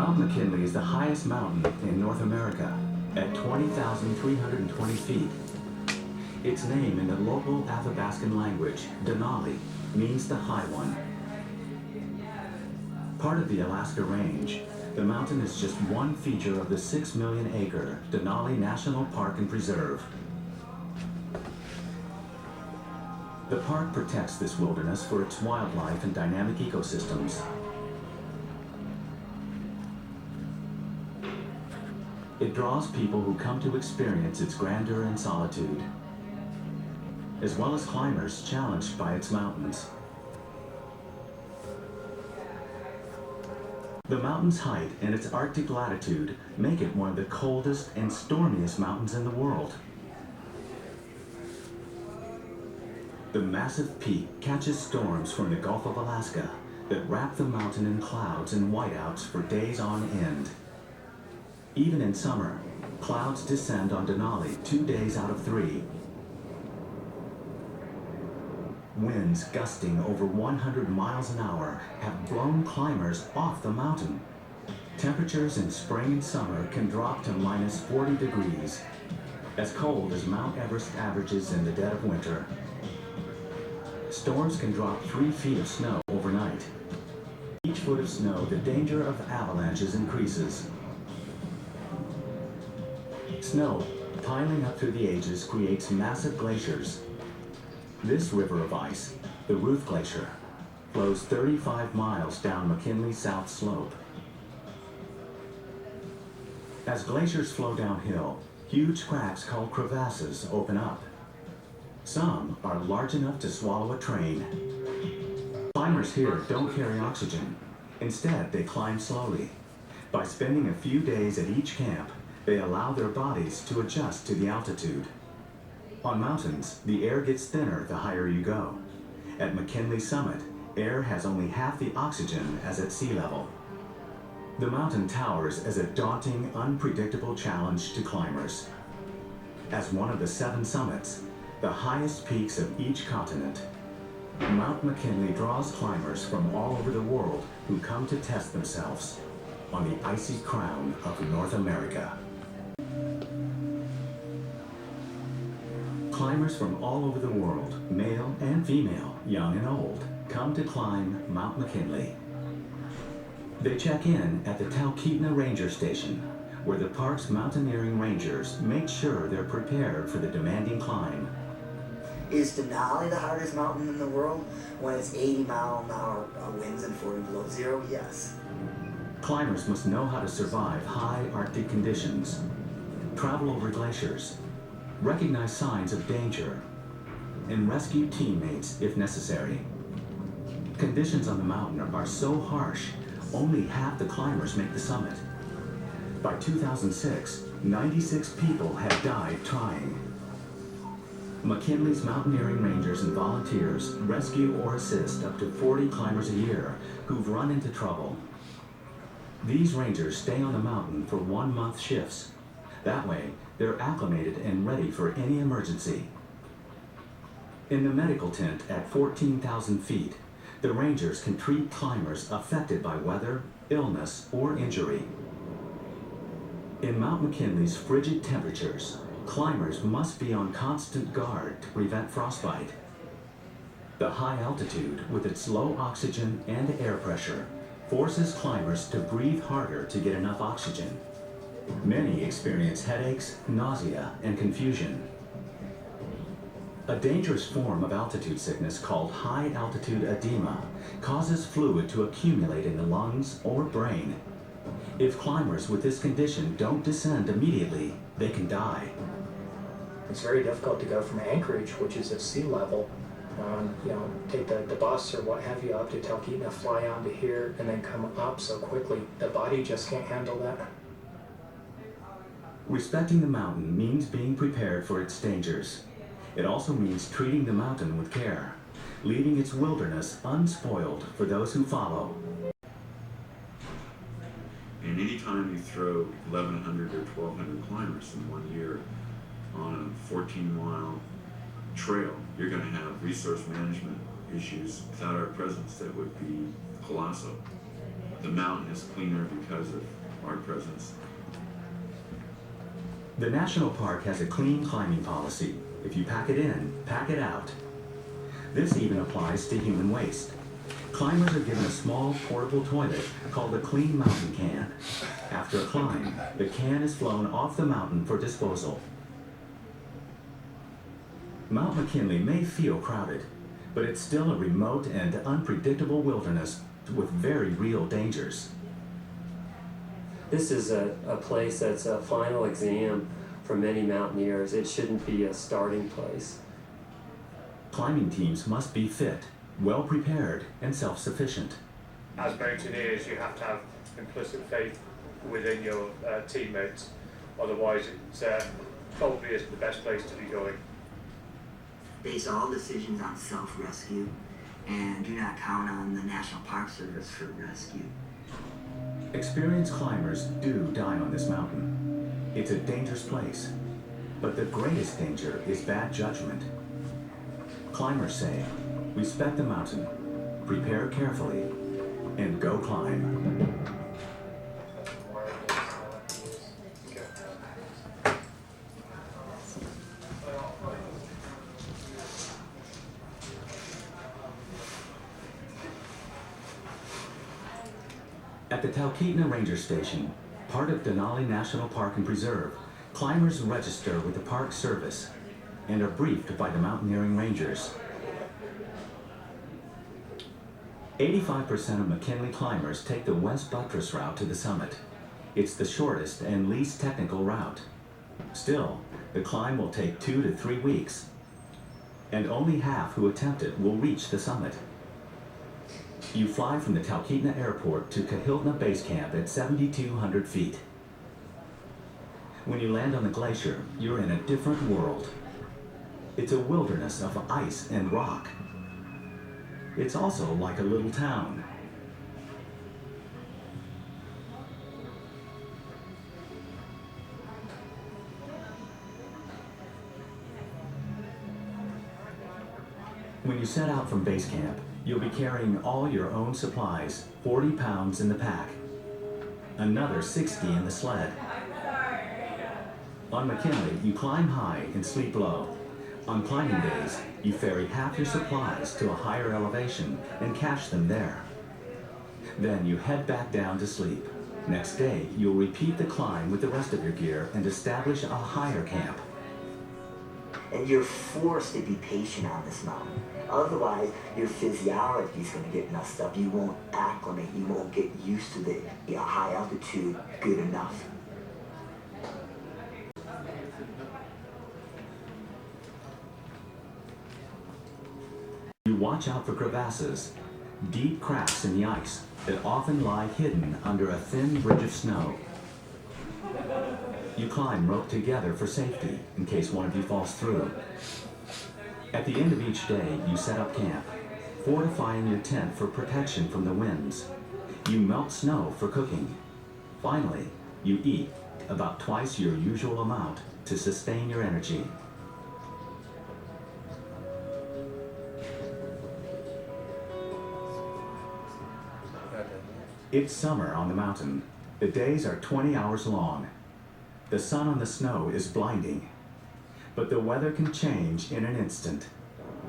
Mount McKinley is the highest mountain in North America at 20,320 feet. Its name in the local Athabascan language, DENALI, means the high one. Part of the Alaska Range, the mountain is just one feature of the 6 million acre Denali National Park and Preserve. The park protects this wilderness for its wildlife and dynamic ecosystems. It draws people who come to experience its grandeur and solitude, as well as climbers challenged by its mountains. The mountain's height and its Arctic latitude make it one of the coldest and stormiest mountains in the world. The massive peak catches storms from the Gulf of Alaska that wrap the mountain in clouds and whiteouts for days on end. Even in summer, clouds descend on Denali 2 days out of 3. Winds gusting over 100 miles an hour have blown climbers off the mountain. Temperatures in spring and summer can drop to minus 40 degrees, as cold as Mount Everest averages in the dead of winter. Storms can drop 3 feet of snow overnight. Each foot of snow, the danger of avalanches increases. Snow piling up through the ages creates massive glaciers. This river of ice, the Ruth Glacier, flows 35 miles down McKinley's south slope. As glaciers flow downhill, huge cracks called crevasses open up. Some are large enough to swallow a train. Climbers here don't carry oxygen. Instead, they climb slowly. By spending a few days at each camp, they allow their bodies to adjust to the altitude. On mountains, the air gets thinner the higher you go. At McKinley's summit, air has only half the oxygen as at sea level. The mountain towers as a daunting, unpredictable challenge to climbers. As one of the 7 summits, the highest peaks of each continent, Mount McKinley draws climbers from all over the world who come to test themselves on the icy crown of North America. Climbers from all over the world, male and female, young and old, come to climb Mount McKinley. They check in at the Talkeetna Ranger Station, where the park's mountaineering rangers make sure they're prepared for the demanding climb. Is Denali the hardest mountain in the world when it's 80-mile-an-hour winds and 40 below zero? Yes. Climbers must know how to survive high Arctic conditions, travel over glaciers, recognize signs of danger, and rescue teammates if necessary. Conditions on the mountain are so harsh, only half the climbers make the summit. By 2006, 96 people had died trying. McKinley's mountaineering rangers and volunteers rescue or assist up to 40 climbers a year who've run into trouble. These rangers stay on the mountain for 1-month shifts. That way, they're acclimated and ready for any emergency. In the medical tent at 14,000 feet, the rangers can treat climbers affected by weather, illness, or injury. In Mount McKinley's frigid temperatures, climbers must be on constant guard to prevent frostbite. The high altitude, with its low oxygen and air pressure, forces climbers to breathe harder to get enough oxygen. Many experience headaches, nausea, and confusion. A dangerous form of altitude sickness called high-altitude edema causes fluid to accumulate in the lungs or brain. If climbers with this condition don't descend immediately, they can die. It's very difficult to go from Anchorage, which is at sea level, take the bus or what have you up to Talkeetna, fly onto here, and then come up so quickly. The body just can't handle that. Respecting the mountain means being prepared for its dangers. It also means treating the mountain with care, leaving its wilderness unspoiled for those who follow. And anytime you throw 1,100 or 1,200 climbers in 1 year on a 14-mile trail, you're going to have resource management issues without our presence that would be colossal. the mountain is cleaner because of our presence. The national park has a clean climbing policy. If you pack it in, pack it out. This even applies to human waste. Climbers are given a small portable toilet called a clean mountain can. After a climb, the can is flown off the mountain for disposal. Mount McKinley may feel crowded, but it's still a remote and unpredictable wilderness with very real dangers. This is a place that's a final exam for many mountaineers. It shouldn't be a starting place. Climbing teams must be fit, well prepared, and self-sufficient. As mountaineers, you have to have implicit faith within your teammates. Otherwise, it probably isn't the best place to be going. Base all decisions on self-rescue and do not count on the National Park Service for rescue. Experienced climbers do die on this mountain. It's a dangerous place, but the greatest danger is bad judgment. Climbers say, respect the mountain, prepare carefully, and go climb. At the Talkeetna Ranger Station, part of Denali National Park and Preserve, climbers register with the Park Service and are briefed by the mountaineering rangers. 85% of McKinley climbers take the West Buttress route to the summit. It's the shortest and least technical route. Still, the climb will take 2 to 3 weeks, and only half who attempt it will reach the summit. You fly from the Talkeetna Airport to Kahiltna Base Camp at 7,200 feet. When you land on the glacier, you're in a different world. It's a wilderness of ice and rock. It's also like a little town. When you set out from base camp, you'll be carrying all your own supplies, 40 pounds in the pack, another 60 in the sled. On McKinley, you climb high and sleep low. On climbing days, you ferry half your supplies to a higher elevation and cache them there. Then you head back down to sleep. Next day, you'll repeat the climb with the rest of your gear and establish a higher camp. And you're forced to be patient on this mountain. Otherwise, your physiology is going to get messed up. You won't acclimate. You won't get used to the high altitude good enough. You watch out for crevasses, deep cracks in the ice that often lie hidden under a thin bridge of snow. You climb roped together for safety in case one of you falls through. At the end of each day, you set up camp, fortifying your tent for protection from the winds. You melt snow for cooking. Finally, you eat about twice your usual amount to sustain your energy. It's summer on the mountain. The days are 20 hours long. The sun on the snow is blinding. But the weather can change in an instant.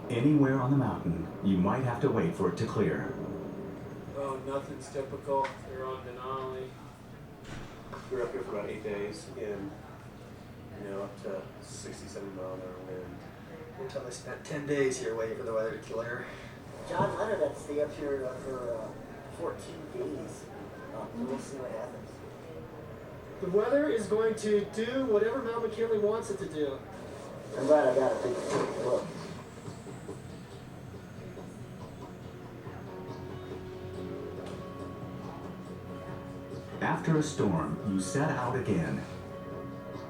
Anywhere on the mountain, you might have to wait for it to clear. Oh, nothing's typical. They're on Denali. We were up here for about 8 days in, up to 67 mile an hour wind. Until I spent 10 days here waiting for the weather to clear. John Leonard had to stay up here for 14 days. We'll see what happens. The weather is going to do whatever Mount McKinley wants it to do. I'm glad I got a big look. After a storm, you set out again.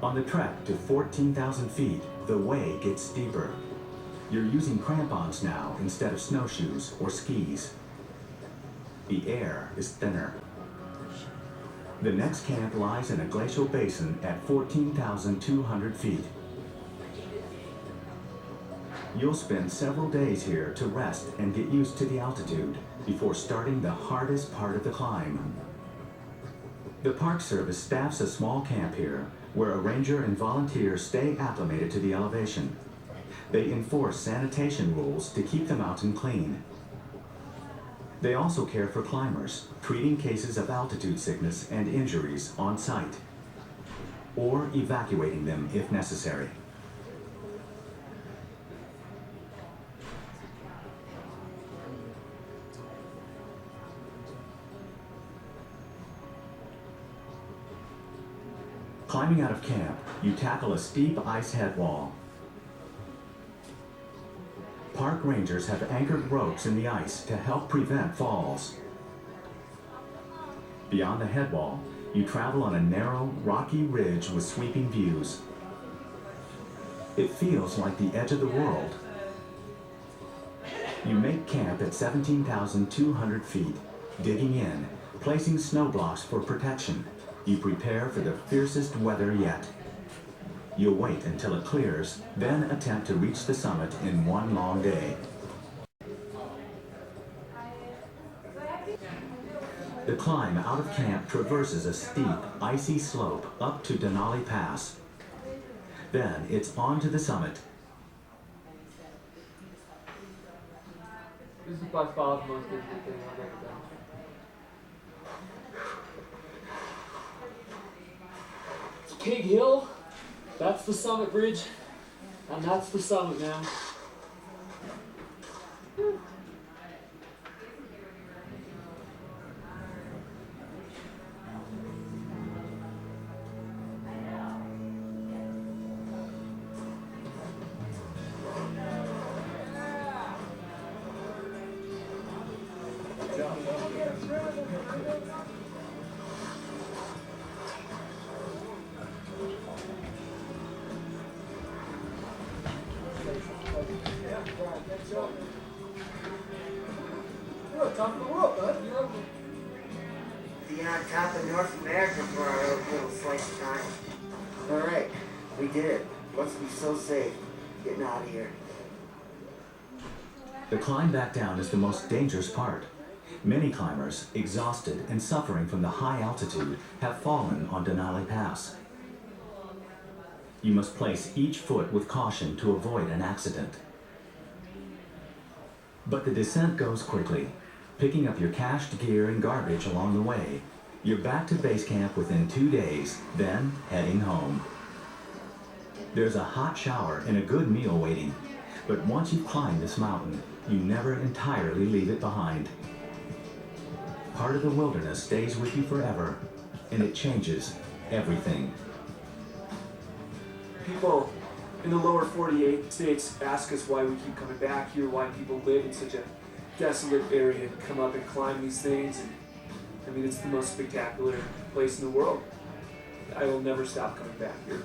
On the trek to 14,000 feet, the way gets steeper. You're using crampons now instead of snowshoes or skis. The air is thinner. The next camp lies in a glacial basin at 14,200 feet. You'll spend several days here to rest and get used to the altitude before starting the hardest part of the climb. The Park Service staffs a small camp here where a ranger and volunteers stay acclimated to the elevation. They enforce sanitation rules to keep the mountain clean. They also care for climbers, treating cases of altitude sickness and injuries on site, or evacuating them if necessary. Climbing out of camp, you tackle a steep ice head wall. Park rangers have anchored ropes in the ice to help prevent falls. Beyond the head wall, you travel on a narrow, rocky ridge with sweeping views. It feels like the edge of the world. You make camp at 17,200 feet, digging in, placing snow blocks for protection. You prepare for the fiercest weather yet. You'll wait until it clears, then attempt to reach the summit in one long day. The climb out of camp traverses a steep, icy slope up to Denali Pass. Then it's on to the summit. This is by far the most difficult thing I've ever done. Pig Hill, that's the summit bridge, and that's the summit now. You're on top of the world, bud. Being on top of North America for our little slice of time. Alright, we did it. Must be so safe getting out of here. The climb back down is the most dangerous part. Many climbers, exhausted and suffering from the high altitude, have fallen on Denali Pass. You must place each foot with caution to avoid an accident. But the descent goes quickly. Picking up your cached gear and garbage along the way, you're back to base camp within 2 days, then heading home. There's a hot shower and a good meal waiting, but once you've climbed this mountain, you never entirely leave it behind. Part of the wilderness stays with you forever, and it changes everything. People in the lower 48 states ask us why we keep coming back here, why people live in such a desolate area and come up and climb these things. And, I mean, it's the most spectacular place in the world. I will never stop coming back here.